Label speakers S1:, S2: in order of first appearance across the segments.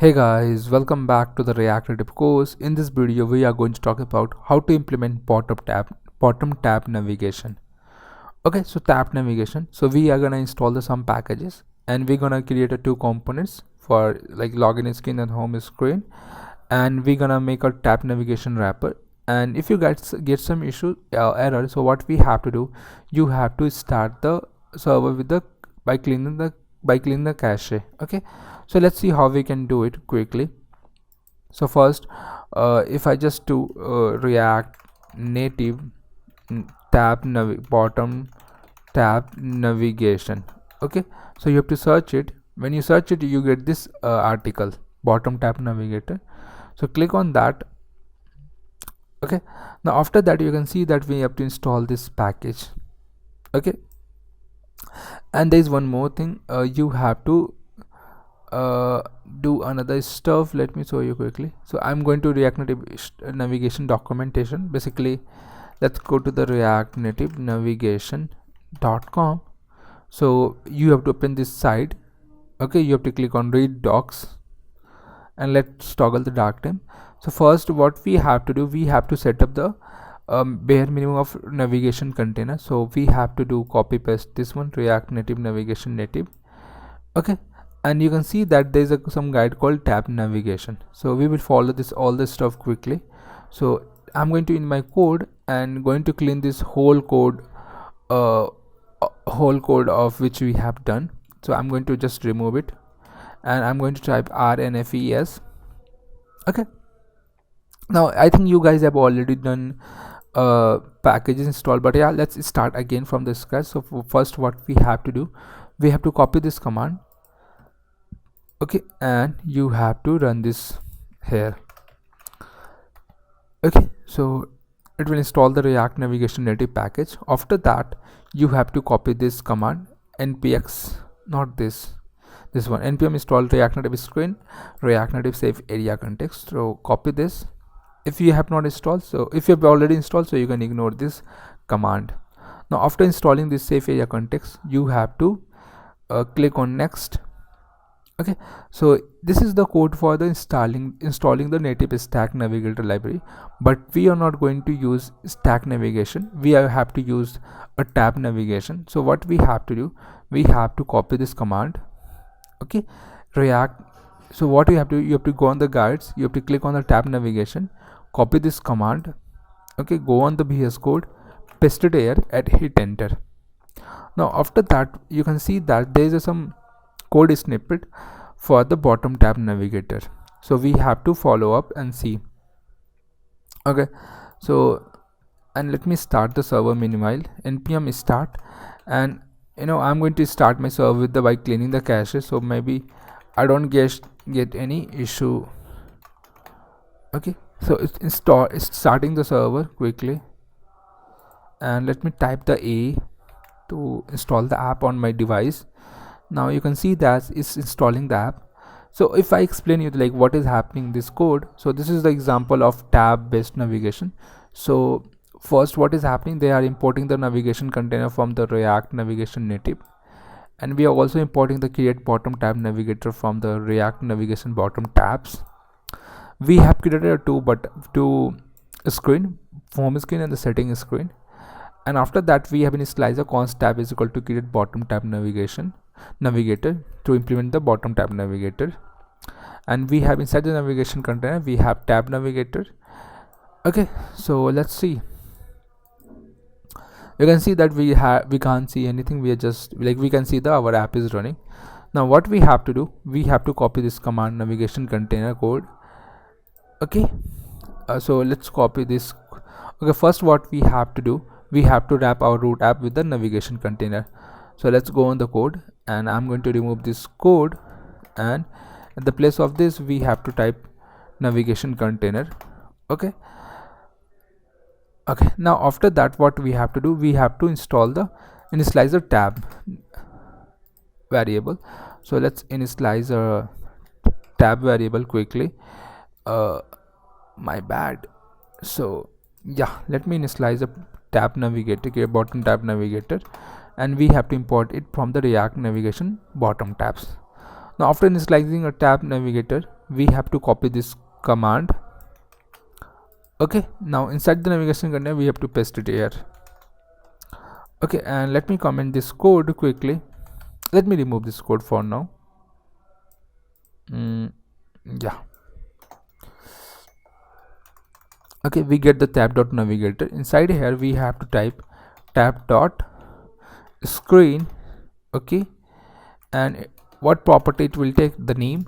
S1: Hey guys, welcome back to the React Native course. In this video, we are going to talk about how to implement bottom tab navigation. Okay, so tab navigation. So we are gonna install some packages, and we're gonna create two components for like login screen and home screen, and we're gonna make a tab navigation wrapper. And if you guys get some issue error, so what we have to do, you have to start the server with the by cleaning the cache. Okay, so let's see how we can do it quickly. So first, if I just do react native bottom tab navigation. Okay, so you have to search it. When you search it, you get this article, bottom tab navigator. So click on that. Okay, now after that you can see that we have to install this package. Okay, and there is one more thing, you have to do another stuff. Let me show you quickly. So I'm going to react native navigation documentation. Basically, let's go to the react native navigation.com. so you have to open this site. Okay, you have to click on read docs, and let's toggle the dark theme. So first what we have to do, we have to set up the bare minimum of navigation container. So we have to do copy paste this one, react native navigation native. Okay, and you can see that there's some guide called tab navigation. So we will follow all this stuff quickly. So I'm going to in my code and going to clean this whole code of which we have done. So I'm going to just remove it, and I'm going to type rnfes. Okay, now I think you guys have already done packages installed, but yeah, let's start again from the scratch. So first what we have to do, we have to copy this command. Okay, and you have to run this here. Okay, so it will install the react navigation native package. After that you have to copy this command npx, not this one, npm install react native screen react native safe area context. So copy this. If you have not installed, so if you have already installed, so you can ignore this command. Now after installing this safe area context, you have to click on next. Okay, so this is the code for the installing the native stack navigator library, but we are not going to use stack navigation. We have to use a tab navigation. So what we have to do, we have to copy this command. Okay, react. So what you have to go on the guides, you have to click on the tab navigation, copy this command. Okay, go on the VS code, paste it here and hit enter. Now after that you can see that there is some code snippet for the bottom tab navigator. So we have to follow up and see. Okay, so and let me start the server meanwhile. npm start, and I'm going to start my server with by cleaning the cache, so maybe I don't get any issue. Okay, so it's starting the server quickly, and let me type the A to install the app on my device. Now you can see that it's installing the app. So if I explain you like what is happening in this code, so this is the example of tab based navigation. So first what is happening, they are importing the navigation container from the react navigation native, and we are also importing the create bottom tab navigator from the react navigation bottom tabs. We have created two screen, home screen and the setting screen, and after that we have initialized a const tab is equal to create bottom tab navigator to implement the bottom tab navigator, and we have inside the navigation container we have tab navigator. Okay, so let's see. You can see that we can't see anything. We are just like we can see our app is running. Now what we have to do, we have to copy this command navigation container code. Okay, so let's copy this. Okay, first what we have to do, we have to wrap our root app with the navigation container. So let's go on the code, and I'm going to remove this code, and at the place of this we have to type navigation container. Okay, now after that what we have to do, we have to install the initializer tab variable. So let's initialize a tab variable quickly. My bad. So yeah, let me initialize a tab navigator, create bottom tab navigator, and we have to import it from the react navigation bottom tabs. Now after initializing a tab navigator, we have to copy this command. Okay, now inside the navigation container we have to paste it here. Okay, and let me comment this code quickly. Let me remove this code for now. Yeah. Okay, we get the tab dot navigator. Inside here we have to type tab dot screen. Okay, and what property it will take? The name.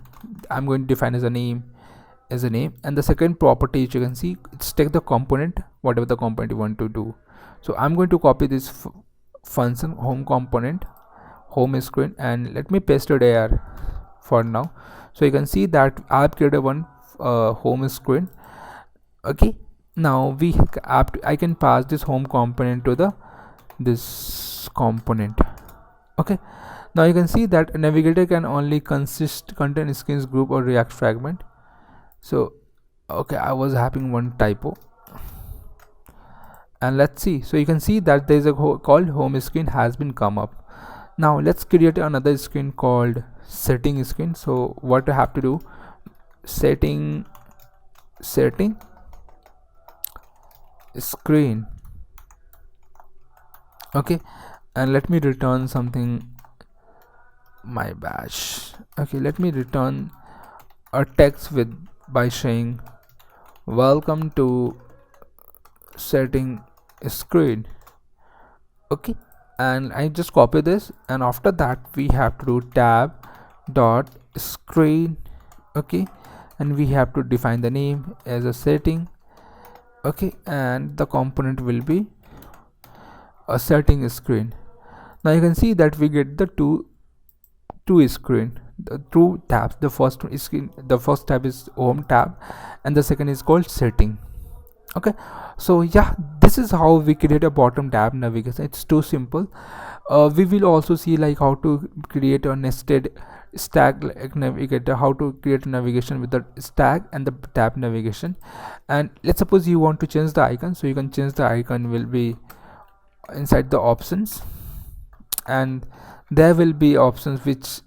S1: I'm going to define as a name, and the second property, which you can see, it's take the component, whatever the component you want to do. So I'm going to copy this function home component, home screen, and let me paste it here for now. So you can see that I've created one home screen. Okay, now I can pass this home component to this component. Okay, now you can see that a navigator can only contain screens, group, or React fragment. So okay, I was having one typo, and let's see. So you can see that there is a called home screen has been come up. Now let's create another screen called setting screen. So what I have to do, setting screen. Okay, and let me return something, my bash. Okay, let me return a text by saying welcome to setting screen. Okay, and I just copy this, and after that we have to do tab dot screen. Okay, and we have to define the name as a setting. Okay, and the component will be a setting screen. Now you can see that we get the two screen, the two tabs. The first tab is home tab, and the second is called setting. Okay, so yeah, this is how we create a bottom tab navigation. It's too simple. We will also see like how to create a nested stack like navigator, how to create a navigation with the stack and the tab navigation. And let's suppose you want to change the icon, so you can change the icon will be inside the options, and there will be options which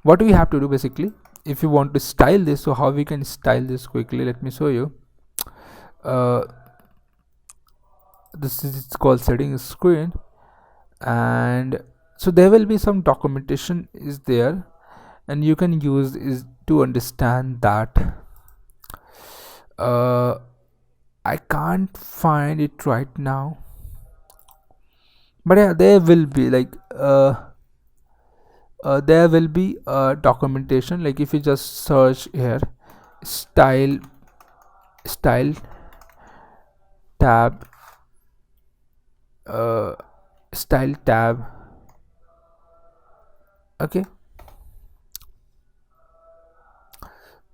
S1: what we have to do basically, if you want to style this. So how we can style this quickly, let me show you. This is called setting screen, and so there will be some documentation is there, and you can use is to understand that. I can't find it right now, but yeah, there will be like there will be documentation. Like if you just search here style tab, style tab. Okay,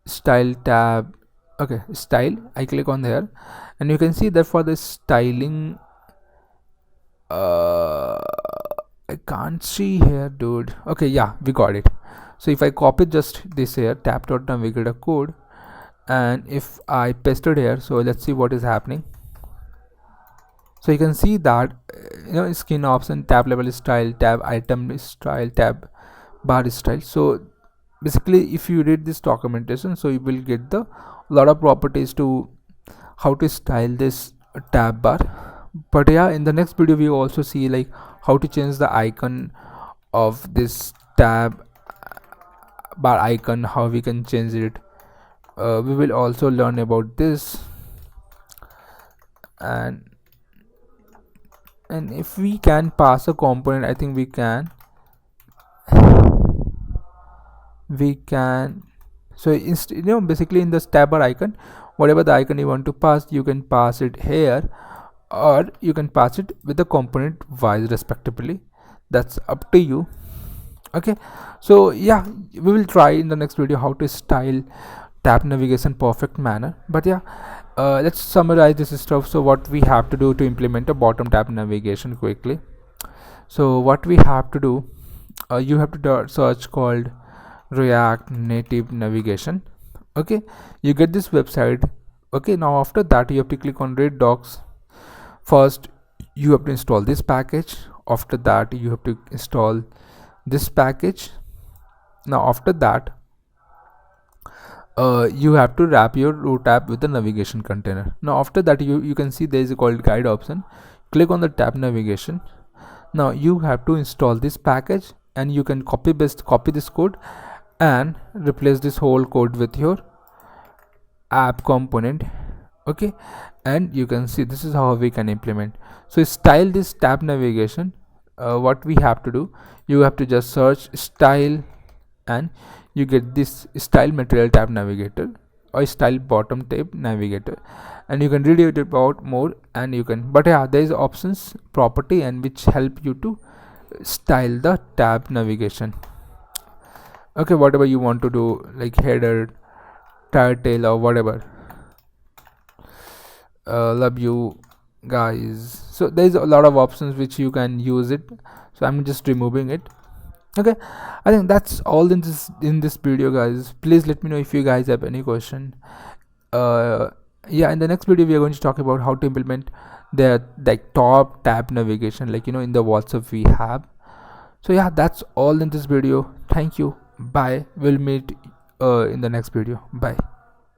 S1: style tab. Okay, style, I click on there, and you can see that for the styling I can't see here, dude. Okay, yeah, we got it. So if I copy just this here tab.navigator code, and if I paste it here, so let's see what is happening. So you can see that skin option, tab level style, tab item style, tab bar style. So basically if you read this documentation, so you will get the lot of properties to how to style this tab bar. But yeah, in the next video we also see like how to change the icon of this tab bar icon, how we can change it. We will also learn about this, and if we can pass a component, I think we can. So basically in the tab bar icon, whatever the icon you want to pass, you can pass it here, or you can pass it with the component wise respectively. That's up to you. Okay, so yeah, we will try in the next video how to style tab navigation perfect manner. But yeah, let's summarize this stuff. So what we have to do to implement a bottom tab navigation quickly. So what we have to do, you have to search called React native navigation. Okay, you get this website. Okay, now after that you have to click on read docs. First you have to install this package. After that you have to install this package. Now after that, you have to wrap your root app with the navigation container. Now after that, you can see there is a called guide option. Click on the tab navigation. Now you have to install this package, and you can copy this code and replace this whole code with your app component. Okay, and you can see this is how we can implement. So style this tab navigation. What we have to do, you have to just search style, and you get this style material tab navigator or style bottom tab navigator, and you can read it about more, and you can, but yeah, there is options property and which help you to style the tab navigation. Okay, whatever you want to do, like header, title, or whatever. Love you guys. So there's a lot of options which you can use it, so I'm just removing it. Okay, I think that's all in this video, guys. Please let me know if you guys have any question. Yeah, in the next video we are going to talk about how to implement the like top tab navigation, like in the WhatsApp we have. So yeah, that's all in this video. Thank you. Bye. We'll meet in the next video. Bye.